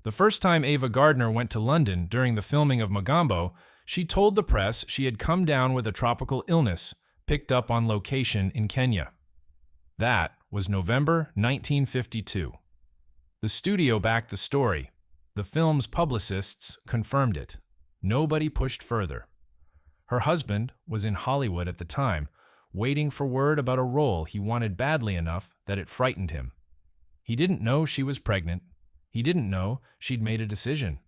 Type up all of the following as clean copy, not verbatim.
The first time Ava Gardner went to London during the filming of Mogambo, she told the press she had come down with a tropical illness, picked up on location in Kenya. That was November 1952. The studio backed the story. The film's publicists confirmed it. Nobody pushed further. Her husband was in Hollywood at the time, waiting for word about a role he wanted badly enough that it frightened him. He didn't know she was pregnant. He didn't know she'd made a decision.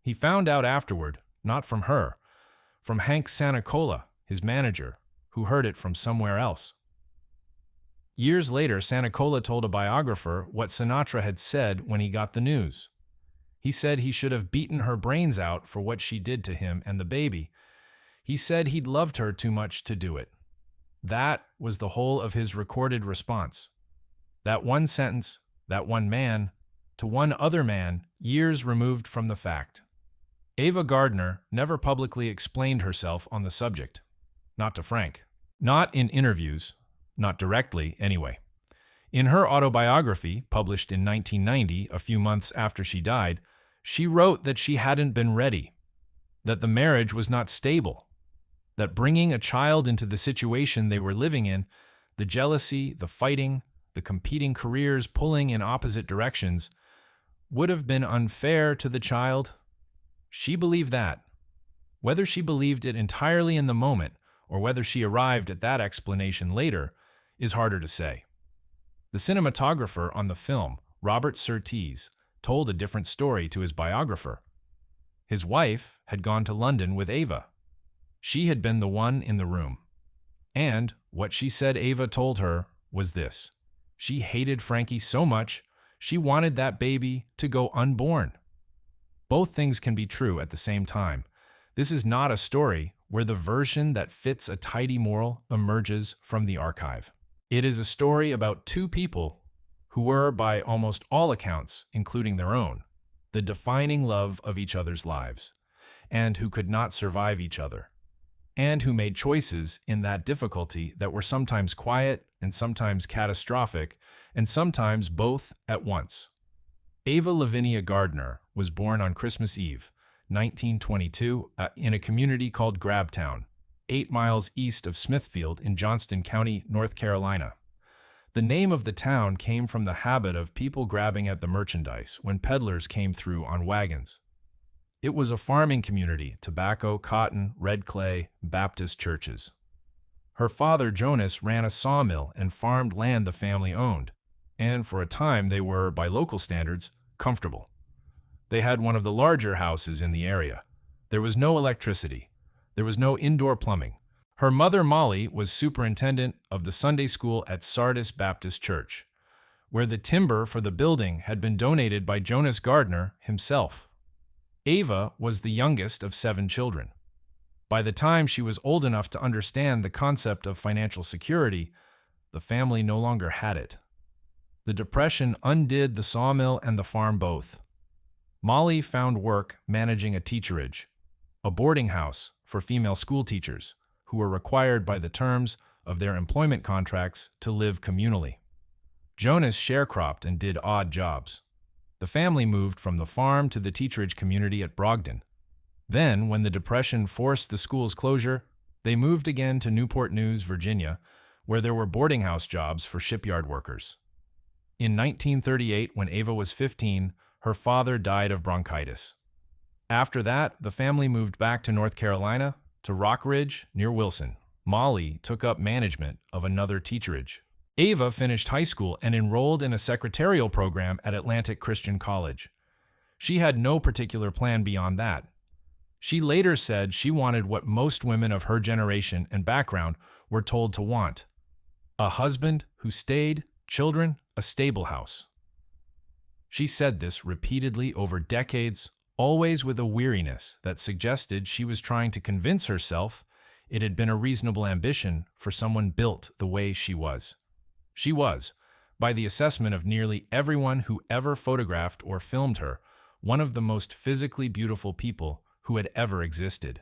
He found out afterward, not from her, from Hank Sinatra, his manager, who heard it from somewhere else. Years later, Sinatra told a biographer what Sinatra had said when he got the news. He said he should have beaten her brains out for what she did to him and the baby. He said he'd loved her too much to do it. That was the whole of his recorded response. That one sentence, that one man, to one other man, years removed from the fact. Ava Gardner never publicly explained herself on the subject. Not to Frank. Not in interviews. Not directly, anyway. In her autobiography, published in 1990, a few months after she died, she wrote that she hadn't been ready, that the marriage was not stable, that bringing a child into the situation they were living in, the jealousy, the fighting, the competing careers pulling in opposite directions, would have been unfair to the child. She believed that. Whether she believed it entirely in the moment, or whether she arrived at that explanation later, is harder to say. The cinematographer on the film, Robert Surtees, told a different story to his biographer. His wife had gone to London with Ava. She had been the one in the room. And what she said Ava told her was this. She hated Frankie so much, she wanted that baby to go unborn. Both things can be true at the same time. This is not a story where the version that fits a tidy moral emerges from the archive. It is a story about two people who were, by almost all accounts, including their own, the defining love of each other's lives, and who could not survive each other, and who made choices in that difficulty that were sometimes quiet and sometimes catastrophic, and sometimes both at once. Ava Lavinia Gardner was born on Christmas Eve, 1922, in a community called Grabtown, 8 miles east of Smithfield in Johnston County, North Carolina. The name of the town came from the habit of people grabbing at the merchandise when peddlers came through on wagons. It was a farming community, tobacco, cotton, red clay, Baptist churches. Her father, Jonas, ran a sawmill and farmed land the family owned, and for a time they were, by local standards, comfortable. They had one of the larger houses in the area. There was no electricity. There was no indoor plumbing. Her mother, Molly, was superintendent of the Sunday school at Sardis Baptist Church, where the timber for the building had been donated by Jonas Gardner himself. Ava was the youngest of 7 children. By the time she was old enough to understand the concept of financial security, the family no longer had it. The Depression undid the sawmill and the farm both. Molly found work managing a teacherage, a boarding house for female school teachers who were required by the terms of their employment contracts to live communally. Jonas sharecropped and did odd jobs. The family moved from the farm to the teacherage community at Brogden. Then, when the Depression forced the school's closure, they moved again to Newport News, Virginia, where there were boarding house jobs for shipyard workers. In 1938, when Ava was 15, her father died of bronchitis. After that, the family moved back to North Carolina, to Rock Ridge, near Wilson. Molly took up management of another teacherage. Ava finished high school and enrolled in a secretarial program at Atlantic Christian College. She had no particular plan beyond that. She later said she wanted what most women of her generation and background were told to want: a husband who stayed, children, a stable house. She said this repeatedly over decades, always with a weariness that suggested she was trying to convince herself it had been a reasonable ambition for someone built the way she was. She was, by the assessment of nearly everyone who ever photographed or filmed her, one of the most physically beautiful people who had ever existed.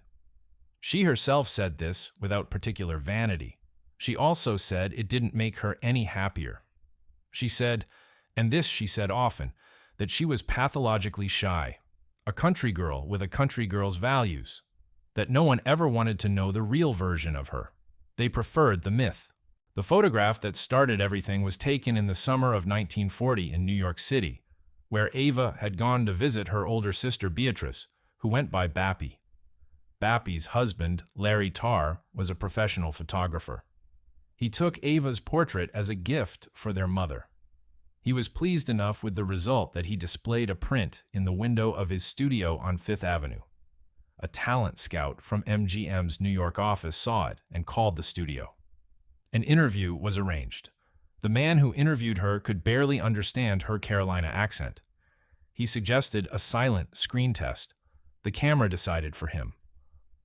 She herself said this without particular vanity. She also said it didn't make her any happier. She said, and this she said often, that she was pathologically shy, a country girl with a country girl's values, that no one ever wanted to know the real version of her. They preferred the myth. The photograph that started everything was taken in the summer of 1940 in New York City, where Ava had gone to visit her older sister Beatrice, who went by Bappy. Bappy's husband, Larry Tarr, was a professional photographer. He took Ava's portrait as a gift for their mother. He was pleased enough with the result that he displayed a print in the window of his studio on Fifth Avenue. A talent scout from MGM's New York office saw it and called the studio. An interview was arranged. The man who interviewed her could barely understand her Carolina accent. He suggested a silent screen test. The camera decided for him.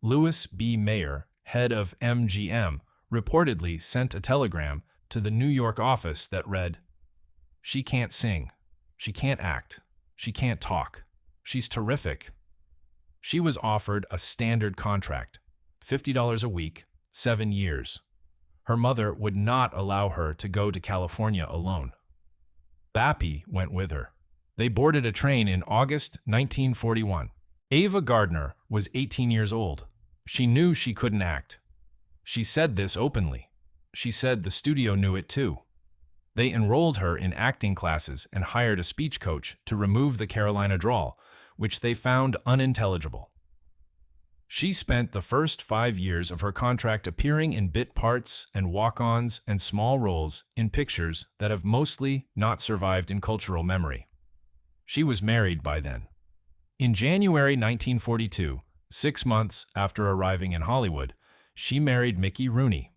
Louis B. Mayer, head of MGM, reportedly sent a telegram to the New York office that read, "She can't sing. She can't act. She can't talk. She's terrific." She was offered a standard contract, $50 a week, 7 years. Her mother would not allow her to go to California alone. Bappy went with her. They boarded a train in August 1941. Ava Gardner was 18 years old. She knew she couldn't act. She said this openly. She said the studio knew it too. They enrolled her in acting classes and hired a speech coach to remove the Carolina drawl, which they found unintelligible. She spent the first 5 years of her contract appearing in bit parts and walk-ons and small roles in pictures that have mostly not survived in cultural memory. She was married by then. In January 1942, 6 months after arriving in Hollywood, she married Mickey Rooney,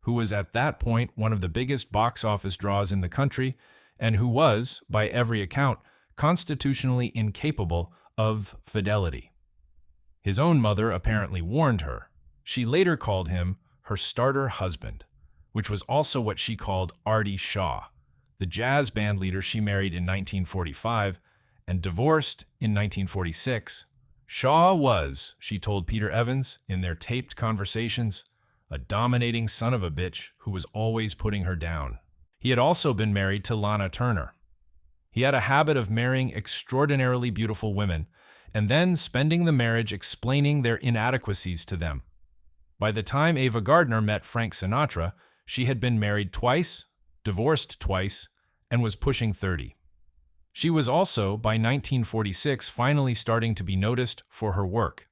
who was at that point one of the biggest box office draws in the country and who was, by every account, constitutionally incapable of fidelity. His own mother apparently warned her. She later called him her starter husband, which was also what she called Artie Shaw, the jazz band leader she married in 1945 and divorced in 1946. Shaw was, she told Peter Evans in their taped conversations, a dominating son of a bitch who was always putting her down. He had also been married to Lana Turner. He had a habit of marrying extraordinarily beautiful women and then spending the marriage explaining their inadequacies to them. By the time Ava Gardner met Frank Sinatra, she had been married twice, divorced twice, and was pushing 30. She was also, by 1946, finally starting to be noticed for her work.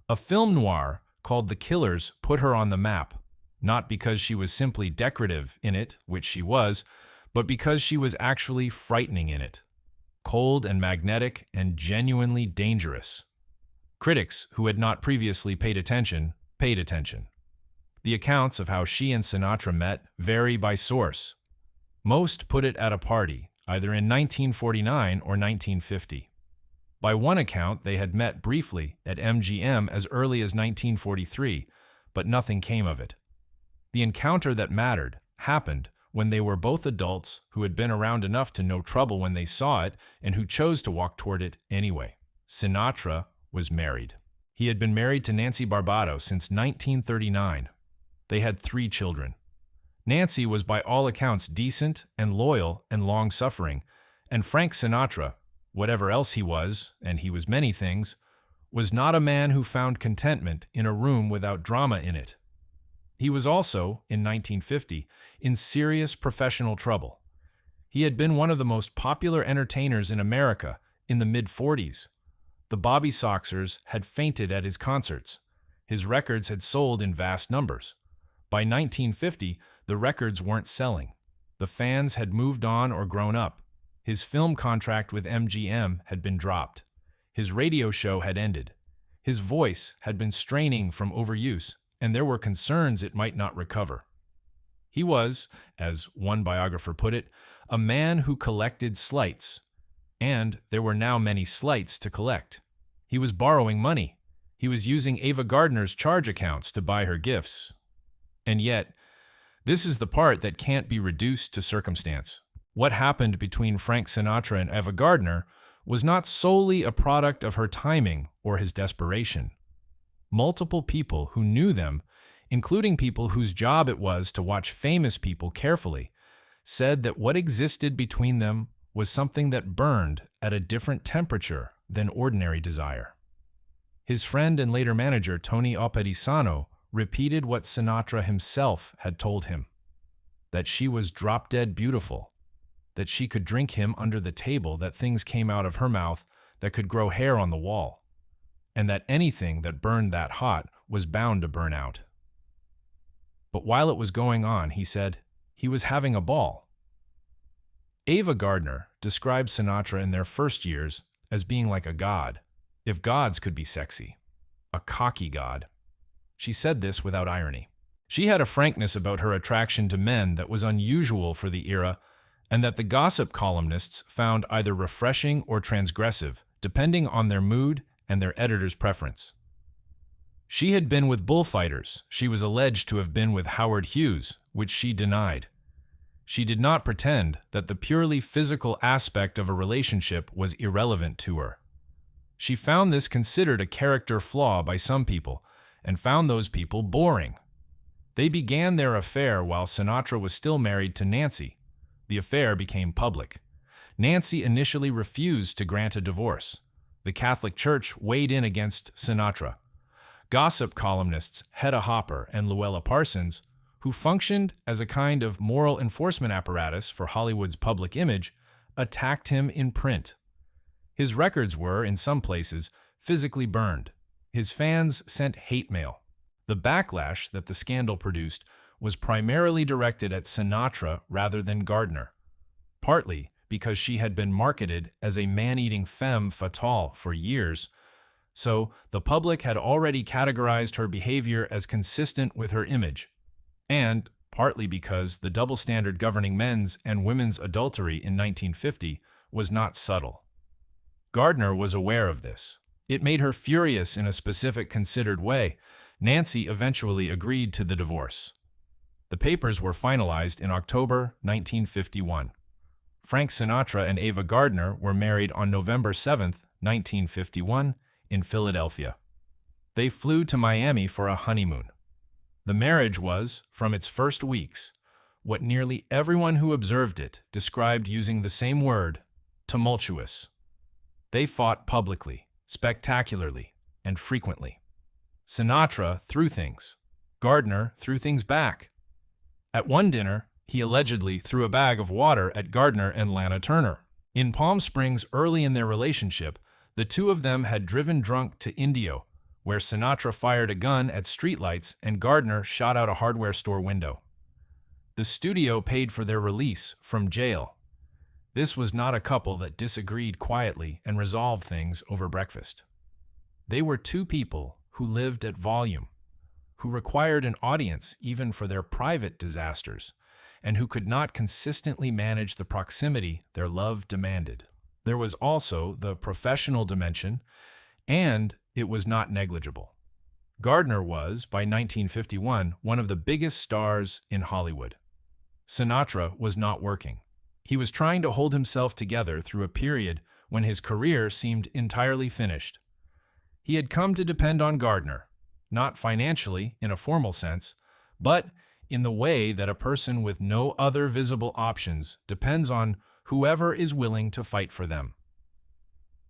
A film noir called The Killers put her on the map, not because she was simply decorative in it, which she was, but because she was actually frightening in it. Cold and magnetic and genuinely dangerous. Critics who had not previously paid attention, paid attention. The accounts of how she and Sinatra met vary by source. Most put it at a party, either in 1949 or 1950. By one account, they had met briefly at MGM as early as 1943, but nothing came of it. The encounter that mattered happened when they were both adults who had been around enough to know trouble when they saw it and who chose to walk toward it anyway. Sinatra was married. He had been married to Nancy Barbado since 1939. They had 3 children. Nancy was by all accounts decent and loyal and long-suffering, and Frank Sinatra, whatever else he was, and he was many things, was not a man who found contentment in a room without drama in it. He was also, in 1950, in serious professional trouble. He had been one of the most popular entertainers in America in the mid-40s. The Bobby Soxers had fainted at his concerts. His records had sold in vast numbers. By 1950, the records weren't selling. The fans had moved on or grown up. His film contract with MGM had been dropped. His radio show had ended. His voice had been straining from overuse, and there were concerns it might not recover. He was, as one biographer put it, a man who collected slights, and there were now many slights to collect. He was borrowing money. He was using Ava Gardner's charge accounts to buy her gifts. And yet, this is the part that can't be reduced to circumstance. What happened between Frank Sinatra and Ava Gardner was not solely a product of her timing or his desperation. Multiple people who knew them, including people whose job it was to watch famous people carefully, said that what existed between them was something that burned at a different temperature than ordinary desire. His friend and later manager, Tony Opedisano, repeated what Sinatra himself had told him, that she was drop-dead beautiful, that she could drink him under the table, that things came out of her mouth that could grow hair on the wall, and that anything that burned that hot was bound to burn out. But while it was going on, he said, he was having a ball. Ava Gardner described Sinatra in their first years as being like a god, if gods could be sexy, a cocky god. She said this without irony. She had a frankness about her attraction to men that was unusual for the era, and that the gossip columnists found either refreshing or transgressive, depending on their mood and their editor's preference. She had been with bullfighters. She was alleged to have been with Howard Hughes, which she denied. She did not pretend that the purely physical aspect of a relationship was irrelevant to her. She found this considered a character flaw by some people, and found those people boring. They began their affair while Sinatra was still married to Nancy. The affair became public. Nancy initially refused to grant a divorce. The Catholic Church weighed in against Sinatra. Gossip columnists Hedda Hopper and Luella Parsons, who functioned as a kind of moral enforcement apparatus for Hollywood's public image, attacked him in print. His records were, in some places, physically burned. His fans sent hate mail. The backlash that the scandal produced was primarily directed at Sinatra rather than Gardner, partly because she had been marketed as a man-eating femme fatale for years, so the public had already categorized her behavior as consistent with her image, and partly because the double standard governing men's and women's adultery in 1950 was not subtle. Gardner was aware of this. It made her furious in a specific considered way. Nancy eventually agreed to the divorce. The papers were finalized in October 1951. Frank Sinatra and Ava Gardner were married on November 7, 1951, in Philadelphia. They flew to Miami for a honeymoon. The marriage was, from its first weeks, what nearly everyone who observed it described using the same word, tumultuous. They fought publicly, spectacularly, and frequently. Sinatra threw things. Gardner threw things back. At one dinner, he allegedly threw a bag of water at Gardner and Lana Turner. In Palm Springs early in their relationship, the two of them had driven drunk to Indio, where Sinatra fired a gun at streetlights and Gardner shot out a hardware store window. The studio paid for their release from jail. This was not a couple that disagreed quietly and resolved things over breakfast. They were two people who lived at volume, who required an audience even for their private disasters, and who could not consistently manage the proximity their love demanded. There was also the professional dimension, and it was not negligible. Gardner was, by 1951, one of the biggest stars in Hollywood. Sinatra was not working. He was trying to hold himself together through a period when his career seemed entirely finished. He had come to depend on Gardner, not financially in a formal sense, but in the way that a person with no other visible options depends on whoever is willing to fight for them.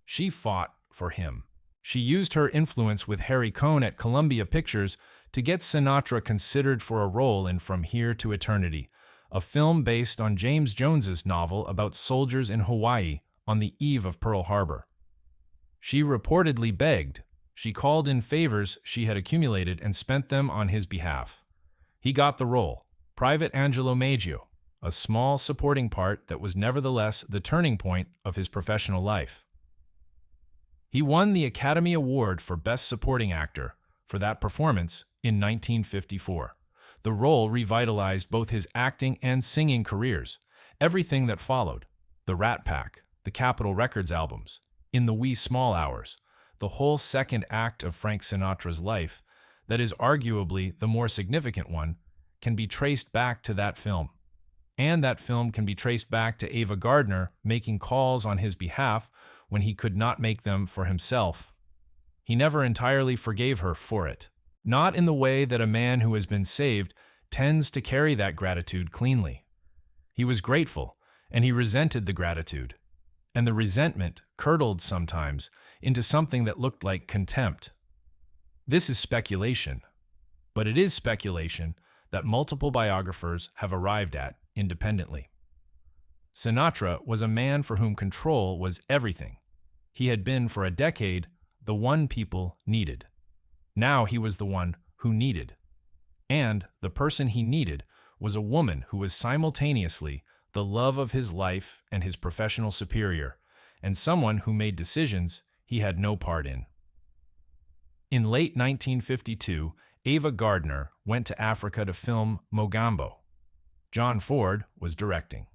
She fought for him. She used her influence with Harry Cohn at Columbia Pictures to get Sinatra considered for a role in From Here to Eternity, a film based on James Jones's novel about soldiers in Hawaii on the eve of Pearl Harbor. She reportedly begged. She called in favors she had accumulated and spent them on his behalf. He got the role, Private Angelo Maggio, a small supporting part that was nevertheless the turning point of his professional life. He won the Academy Award for Best Supporting Actor for that performance in 1954. The role revitalized both his acting and singing careers. Everything that followed, the Rat Pack, the Capitol Records albums, In the Wee Small Hours, the whole second act of Frank Sinatra's life, that is arguably the more significant one, can be traced back to that film. And that film can be traced back to Ava Gardner making calls on his behalf when he could not make them for himself. He never entirely forgave her for it, not in the way that a man who has been saved tends to carry that gratitude cleanly. He was grateful, and he resented the gratitude. And the resentment curdled sometimes into something that looked like contempt. This is speculation, but it is speculation that multiple biographers have arrived at independently. Sinatra was a man for whom control was everything. He had been for a decade the one people needed. Now he was the one who needed. And the person he needed was a woman who was simultaneously the love of his life and his professional superior, and someone who made decisions he had no part in. In late 1952, Ava Gardner went to Africa to film Mogambo. John Ford was directing.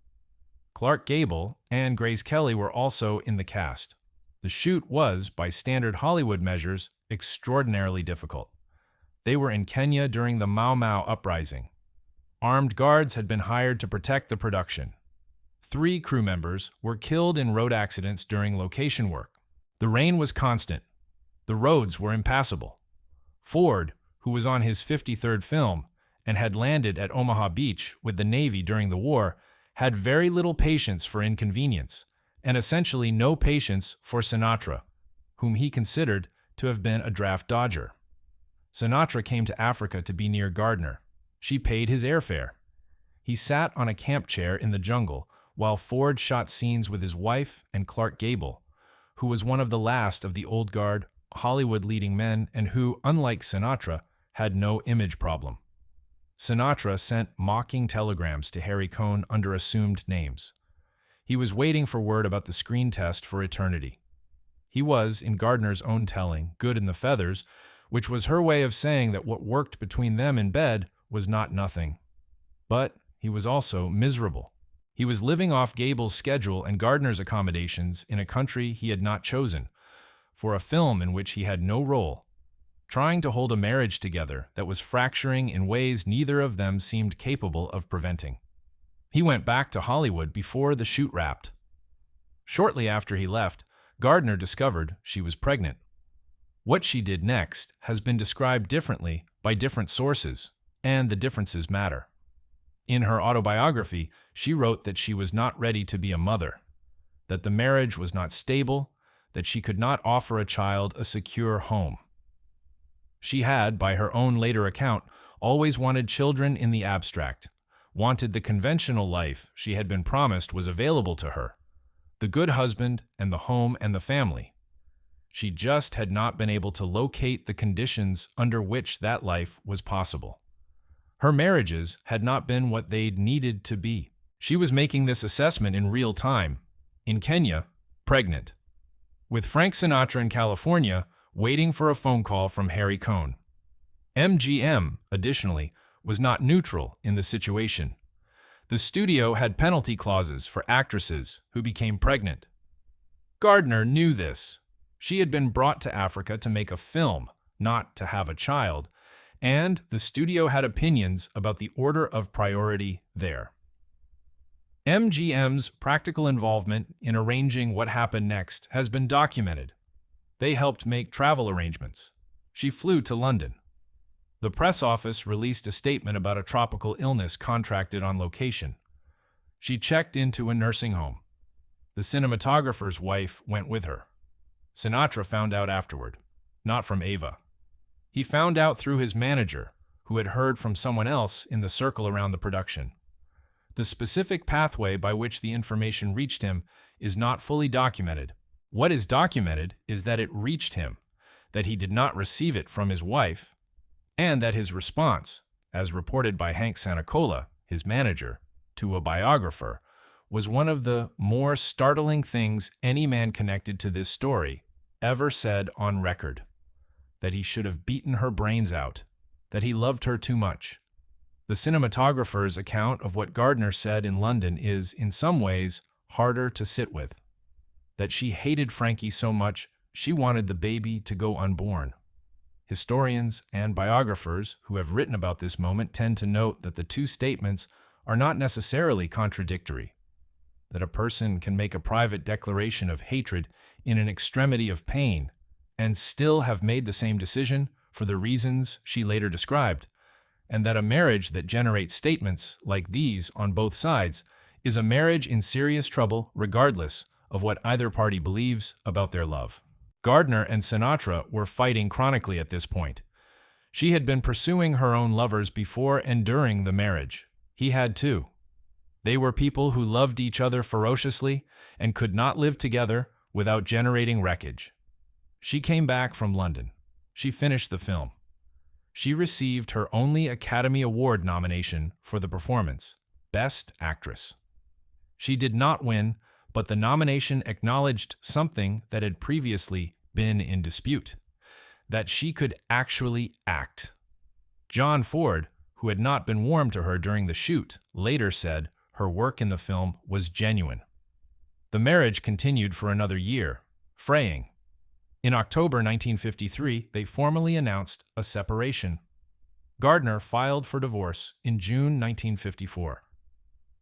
Clark Gable and Grace Kelly were also in the cast. The shoot was, by standard Hollywood measures, extraordinarily difficult. They were in Kenya during the Mau Mau uprising. Armed guards had been hired to protect the production. 3 crew members were killed in road accidents during location work. The rain was constant. The roads were impassable. Ford, who was on his 53rd film and had landed at Omaha Beach with the Navy during the war, had very little patience for inconvenience, and essentially no patience for Sinatra, whom he considered to have been a draft dodger. Sinatra came to Africa to be near Gardner. She paid his airfare. He sat on a camp chair in the jungle while Ford shot scenes with his wife and Clark Gable, who was one of the last of the old guard Hollywood leading men and who, unlike Sinatra, had no image problem. Sinatra sent mocking telegrams to Harry Cohn under assumed names. He was waiting for word about the screen test for eternity. He was, in Gardner's own telling, good in the feathers, which was her way of saying that what worked between them in bed was not nothing. But he was also miserable. He was living off Gable's schedule and Gardner's accommodations in a country he had not chosen, for a film in which he had no role, trying to hold a marriage together that was fracturing in ways neither of them seemed capable of preventing. He went back to Hollywood before the shoot wrapped. Shortly after he left, Gardner discovered she was pregnant. What she did next has been described differently by different sources, and the differences matter. In her autobiography, she wrote that she was not ready to be a mother, that the marriage was not stable, that she could not offer a child a secure home. She had, by her own later account, always wanted children in the abstract, wanted the conventional life she had been promised was available to her, the good husband and the home and the family. She just had not been able to locate the conditions under which that life was possible. Her marriages had not been what they'd needed to be. She was making this assessment in real time. In Kenya, pregnant. With Frank Sinatra in California, waiting for a phone call from Harry Cohn. MGM, additionally, was not neutral in the situation. The studio had penalty clauses for actresses who became pregnant. Gardner knew this. She had been brought to Africa to make a film, not to have a child, and the studio had opinions about the order of priority there. MGM's practical involvement in arranging what happened next has been documented. They helped make travel arrangements. She flew to London. The press office released a statement about a tropical illness contracted on location. She checked into a nursing home. The cinematographer's wife went with her. Sinatra found out afterward, not from Ava. He found out through his manager, who had heard from someone else in the circle around the production. The specific pathway by which the information reached him is not fully documented. What is documented is that it reached him, that he did not receive it from his wife, and that his response, as reported by Hank Santacola, his manager, to a biographer, was one of the more startling things any man connected to this story ever said on record. That he should have beaten her brains out, that he loved her too much. The cinematographer's account of what Gardner said in London is, in some ways, harder to sit with. That she hated Frankie so much, she wanted the baby to go unborn. Historians and biographers who have written about this moment tend to note that the two statements are not necessarily contradictory. That a person can make a private declaration of hatred in an extremity of pain and still have made the same decision for the reasons she later described, and that a marriage that generates statements like these on both sides is a marriage in serious trouble regardless of what either party believes about their love. Gardner and Sinatra were fighting chronically at this point. She had been pursuing her own lovers before and during the marriage. He had too. They were people who loved each other ferociously and could not live together without generating wreckage. She came back from London. She finished the film. She received her only Academy Award nomination for the performance, Best Actress. She did not win, but the nomination acknowledged something that had previously been in dispute, that she could actually act. John Ford, who had not been warm to her during the shoot, later said her work in the film was genuine. The marriage continued for another year, fraying. In October 1953, they formally announced a separation. Gardner filed for divorce in June 1954.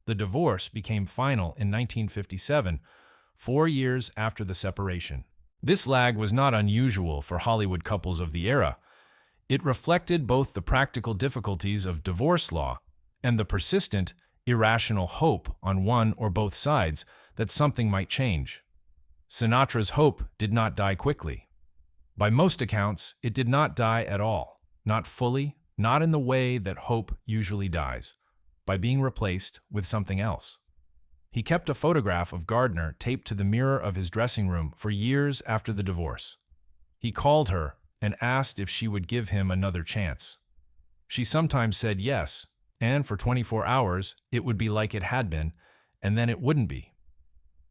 The divorce became final in 1957, 4 years after the separation. This lag was not unusual for Hollywood couples of the era. It reflected both the practical difficulties of divorce law and the persistent, irrational hope on one or both sides that something might change. Sinatra's hope did not die quickly. By most accounts, it did not die at all, not fully, not in the way that hope usually dies, by being replaced with something else. He kept a photograph of Gardner taped to the mirror of his dressing room for years after the divorce. He called her and asked if she would give him another chance. She sometimes said yes, and for 24 hours it would be like it had been, and then it wouldn't be.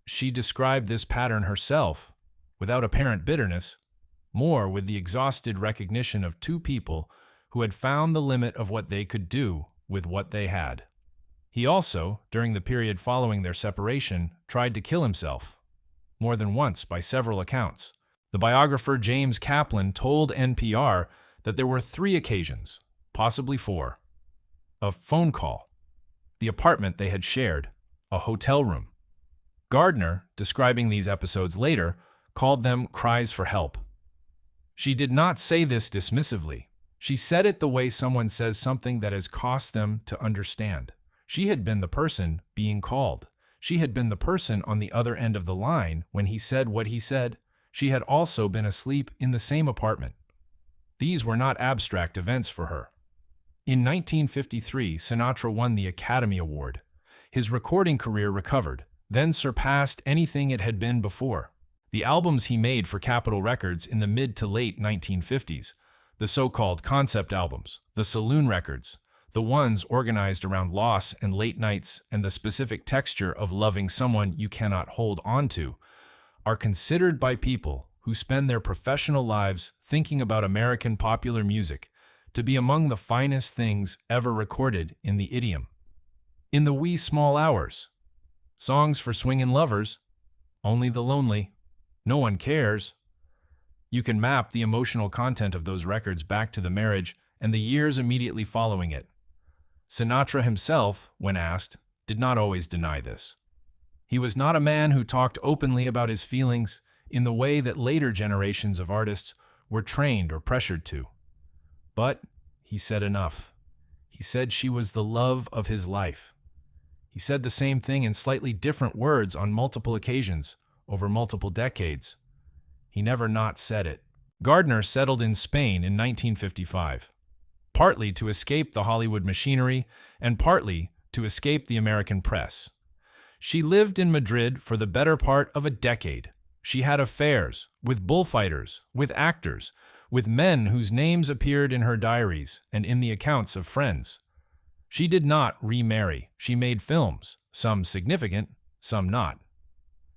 She described this pattern herself, without apparent bitterness, more with the exhausted recognition of two people who had found the limit of what they could do with what they had. He also, during the period following their separation, tried to kill himself, more than once by several accounts. The biographer James Kaplan told NPR that there were 3 occasions, possibly 4. A phone call, the apartment they had shared, a hotel room. Gardner, describing these episodes later, called them cries for help. She did not say this dismissively. She said it the way someone says something that has cost them to understand. She had been the person being called. She had been the person on the other end of the line when he said what he said. She had also been asleep in the same apartment. These were not abstract events for her. In 1953, Sinatra won the Academy Award. His recording career recovered, then surpassed anything it had been before. The albums he made for Capitol Records in the mid to late 1950s, the so-called concept albums, the saloon records, the ones organized around loss and late nights and the specific texture of loving someone you cannot hold on to, are considered by people who spend their professional lives thinking about American popular music to be among the finest things ever recorded in the idiom. In the wee small hours, songs for swingin' lovers, only the lonely, no one cares. You can map the emotional content of those records back to the marriage and the years immediately following it. Sinatra himself, when asked, did not always deny this. He was not a man who talked openly about his feelings in the way that later generations of artists were trained or pressured to. But he said enough. He said she was the love of his life. He said the same thing in slightly different words on multiple occasions, over multiple decades. He never not said it. Gardner settled in Spain in 1955, partly to escape the Hollywood machinery and partly to escape the American press. She lived in Madrid for the better part of a decade. She had affairs with bullfighters, with actors, with men whose names appeared in her diaries and in the accounts of friends. She did not remarry. She made films, some significant, some not.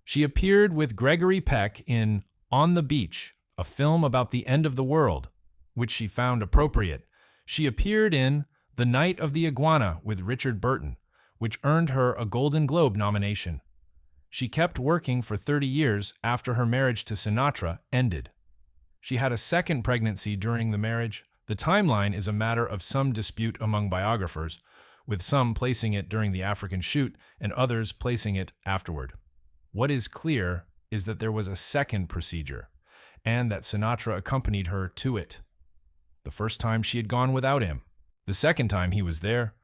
She appeared with Gregory Peck in On the Beach, a film about the end of the world, which she found appropriate. She appeared in The Night of the Iguana with Richard Burton, which earned her a Golden Globe nomination. She kept working for 30 years after her marriage to Sinatra ended. She had a second pregnancy during the marriage. The timeline is a matter of some dispute among biographers, with some placing it during the African shoot and others placing it afterward. What is clear is that there was a second procedure, and that Sinatra accompanied her to it. The first time she had gone without him. The second time he was there.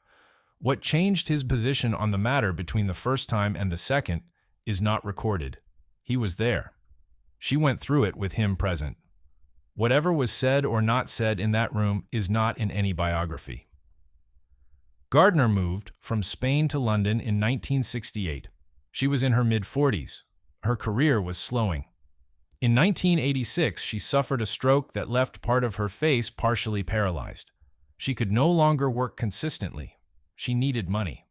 What changed his position on the matter between the first time and the second is not recorded. He was there. She went through it with him present. Whatever was said or not said in that room is not in any biography. Gardner moved from Spain to London in 1968. She was in her mid-40s. Her career was slowing. In 1986, she suffered a stroke that left part of her face partially paralyzed. She could no longer work consistently. She needed money.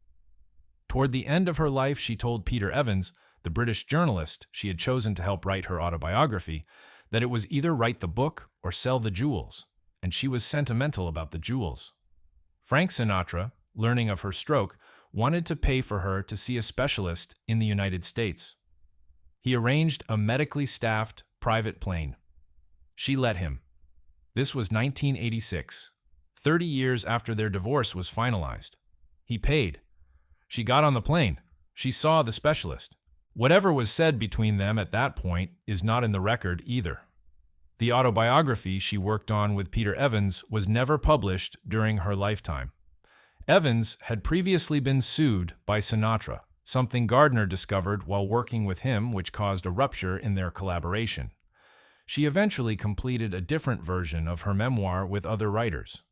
Toward the end of her life, she told Peter Evans, the British journalist she had chosen to help write her autobiography, that it was either write the book or sell the jewels, and she was sentimental about the jewels. Frank Sinatra, learning of her stroke, wanted to pay for her to see a specialist in the United States. He arranged a medically staffed private plane. She let him. This was 1986, 30 years after their divorce was finalized. He paid. She got on the plane. She saw the specialist. Whatever was said between them at that point is not in the record either. The autobiography she worked on with Peter Evans was never published during her lifetime. Evans had previously been sued by Sinatra, something Gardner discovered while working with him, which caused a rupture in their collaboration. She eventually completed a different version of her memoir with other writers.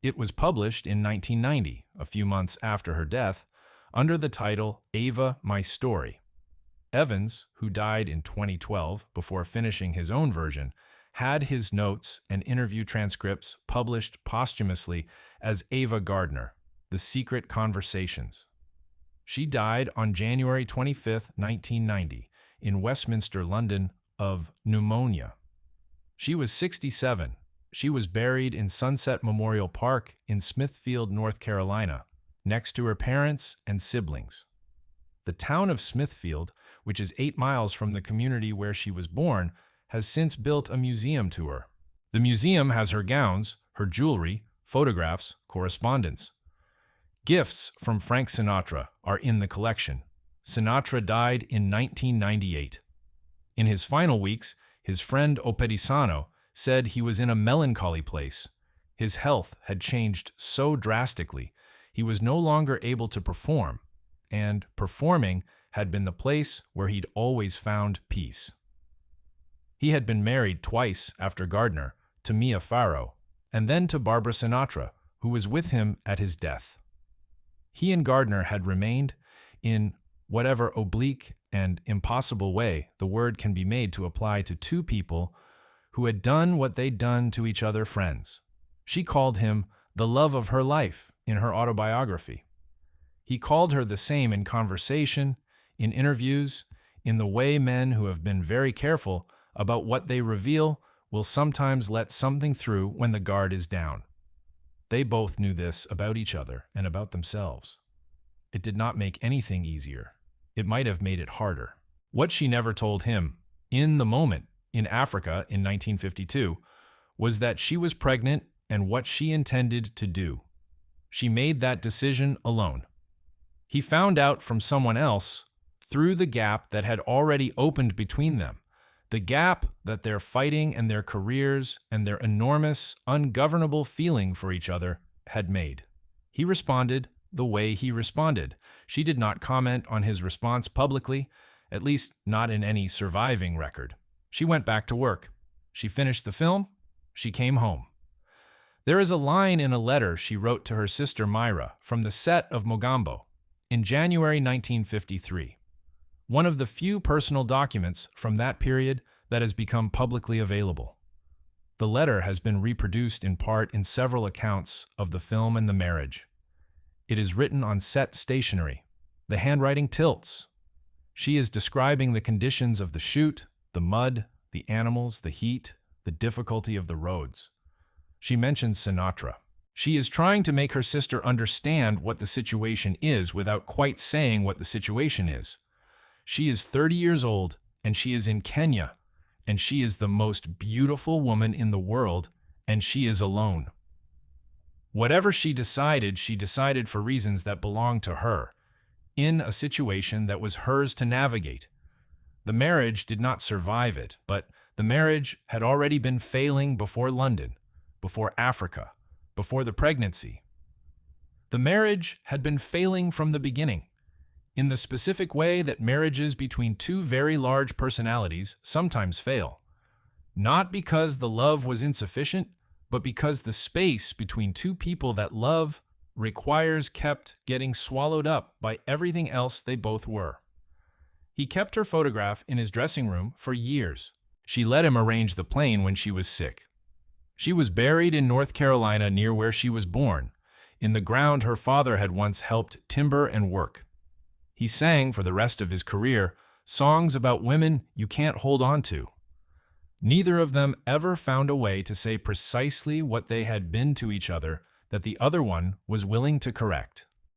It was published in 1990, a few months after her death, under the title Ava, My Story. Evans, who died in 2012 before finishing his own version, had his notes and interview transcripts published posthumously as Ava Gardner, The Secret Conversations. She died on January 25, 1990, in Westminster, London, of pneumonia. She was 67. She was buried in Sunset Memorial Park in Smithfield, North Carolina, next to her parents and siblings. The town of Smithfield, which is 8 miles from the community where she was born, has since built a museum to her. The museum has her gowns, her jewelry, photographs, correspondence. Gifts from Frank Sinatra are in the collection. Sinatra died in 1998. In his final weeks, his friend Opedisano said he was in a melancholy place. His health had changed so drastically, he was no longer able to perform, and performing had been the place where he'd always found peace. He had been married twice after Gardner, to Mia Farrow, and then to Barbara Sinatra, who was with him at his death. He and Gardner had remained, in whatever oblique and impossible way the word can be made to apply to two people who had done what they'd done to each other friends. She called him the love of her life in her autobiography. He called her the same in conversation, in interviews, in the way men who have been very careful about what they reveal will sometimes let something through when the guard is down. They both knew this about each other and about themselves. It did not make anything easier. It might have made it harder. What she never told him, in the moment, in Africa in 1952, was that she was pregnant and what she intended to do. She made that decision alone. He found out from someone else through the gap that had already opened between them, the gap that their fighting and their careers and their enormous, ungovernable feeling for each other had made. He responded the way he responded. She did not comment on his response publicly, at least not in any surviving record. She went back to work. She finished the film. She came home. There is a line in a letter she wrote to her sister Myra from the set of Mogambo in January 1953, one of the few personal documents from that period that has become publicly available. The letter has been reproduced in part in several accounts of the film and the marriage. It is written on set stationery. The handwriting tilts. She is describing the conditions of the shoot, the mud, the animals, the heat, the difficulty of the roads. She mentions Sinatra. She is trying to make her sister understand what the situation is without quite saying what the situation is. She is 30 years old, and she is in Kenya, and she is the most beautiful woman in the world, and she is alone. Whatever she decided for reasons that belonged to her, in a situation that was hers to navigate. The marriage did not survive it, but the marriage had already been failing before London, before Africa, before the pregnancy. The marriage had been failing from the beginning, in the specific way that marriages between two very large personalities sometimes fail. Not because the love was insufficient, but because the space between two people that love requires kept getting swallowed up by everything else they both were. He kept her photograph in his dressing room for years. She let him arrange the plane when she was sick. She was buried in North Carolina near where she was born, in the ground her father had once helped timber and work. He sang for the rest of his career songs about women you can't hold on to. Neither of them ever found a way to say precisely what they had been to each other that the other one was willing to correct.